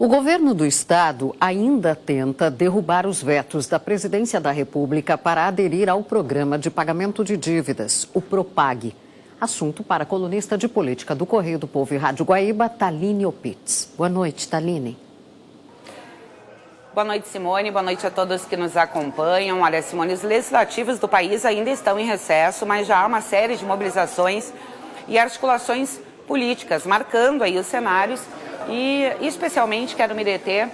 O governo do estado ainda tenta derrubar os vetos da Presidência da República para aderir ao programa de pagamento de dívidas, o Propag. Assunto para a colunista de política do Correio do Povo e Rádio Guaíba, Thaline Opitz. Boa noite, Thaline. Boa noite, Simone. Boa noite a todos que nos acompanham. Olha, Simone, os legislativos do país ainda estão em recesso, mas já há uma série de mobilizações e articulações políticas marcando aí os cenários e especialmente quero me deter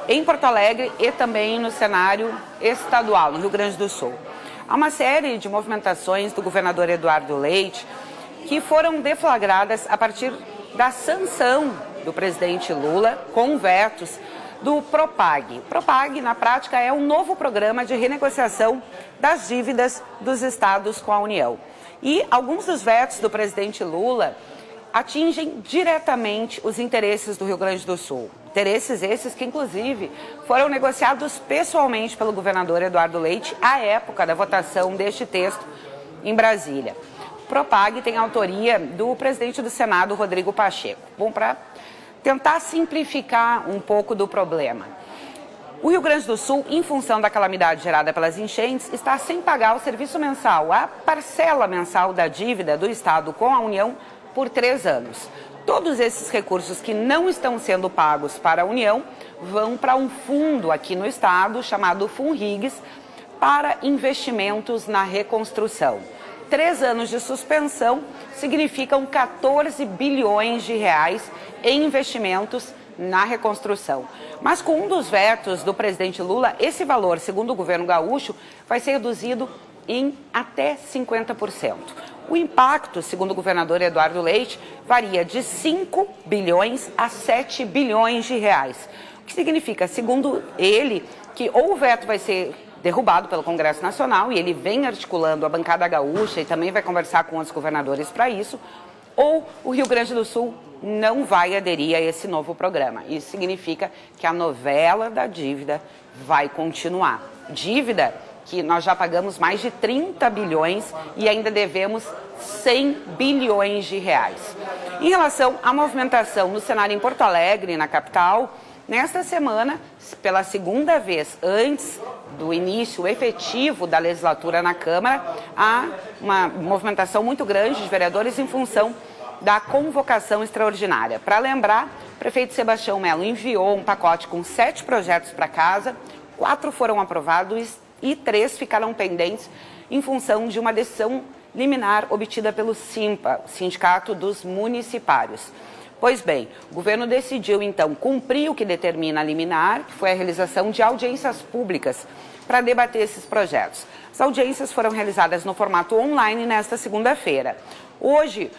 em Porto Alegre e também no cenário estadual, no Rio Grande do Sul. Há uma série de movimentações do governador Eduardo Leite que foram deflagradas a partir da sanção do presidente Lula com vetos do Propag. Propag, na prática, é um novo programa de renegociação das dívidas dos estados com a União. E alguns dos vetos do presidente Lula atingem diretamente os interesses do Rio Grande do Sul. Interesses esses que, inclusive, foram negociados pessoalmente pelo governador Eduardo Leite à época da votação deste texto em Brasília. Propag tem autoria do presidente do Senado, Rodrigo Pacheco. Bom, para tentar simplificar um pouco do problema. O Rio Grande do Sul, em função da calamidade gerada pelas enchentes, está sem pagar o serviço mensal, a parcela mensal da dívida do estado com a União por 3 anos. Todos esses recursos que não estão sendo pagos para a União vão para um fundo aqui no estado chamado Funrigs para investimentos na reconstrução. 3 anos de suspensão significam 14 bilhões de reais em investimentos na reconstrução. Mas com um dos vetos do presidente Lula, esse valor, segundo o governo gaúcho, vai ser reduzido em até 50%. O impacto, segundo o governador Eduardo Leite, varia de 5 bilhões a 7 bilhões de reais. O que significa, segundo ele, que ou o veto vai ser derrubado pelo Congresso Nacional, e ele vem articulando a bancada gaúcha e também vai conversar com os governadores para isso, ou o Rio Grande do Sul não vai aderir a esse novo programa. Isso significa que a novela da dívida vai continuar. Dívida que nós já pagamos mais de 30 bilhões e ainda devemos 100 bilhões de reais. Em relação à movimentação no cenário em Porto Alegre, na capital, nesta semana, pela segunda vez antes do início efetivo da legislatura na Câmara, há uma movimentação muito grande de vereadores em função da convocação extraordinária. Para lembrar, o prefeito Sebastião Melo enviou um pacote com 7 projetos para casa, 4 foram aprovados e 3 ficaram pendentes em função de uma decisão liminar obtida pelo SIMPA, Sindicato dos Municipários. Pois bem, o governo decidiu, então, cumprir o que determina a liminar, que foi a realização de audiências públicas para debater esses projetos. As audiências foram realizadas no formato online nesta segunda-feira. Hoje,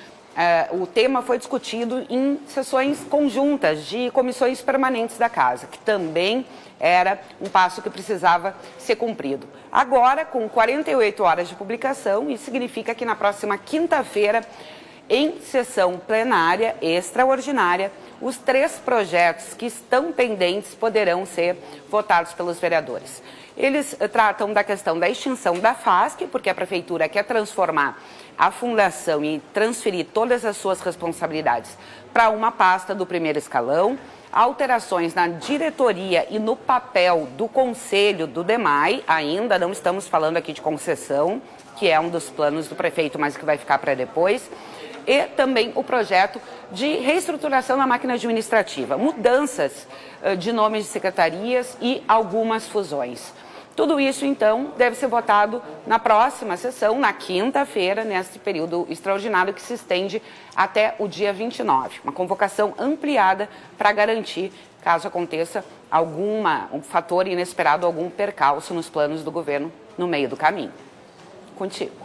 o tema foi discutido em sessões conjuntas de comissões permanentes da Casa, que também era um passo que precisava ser cumprido. Agora, com 48 horas de publicação, isso significa que na próxima quinta-feira, em sessão plenária extraordinária, os 3 projetos que estão pendentes poderão ser votados pelos vereadores. Eles tratam da questão da extinção da FASC, porque a Prefeitura quer transformar a Fundação e transferir todas as suas responsabilidades para uma pasta do primeiro escalão, alterações na diretoria e no papel do Conselho do DEMAI, ainda não estamos falando aqui de concessão, que é um dos planos do prefeito, mas que vai ficar para depois, e também o projeto de reestruturação da máquina administrativa, mudanças de nomes de secretarias e algumas fusões. Tudo isso, então, deve ser votado na próxima sessão, na quinta-feira, nesse período extraordinário que se estende até o dia 29. Uma convocação ampliada para garantir, caso aconteça um fator inesperado, algum percalço nos planos do governo no meio do caminho. Contigo.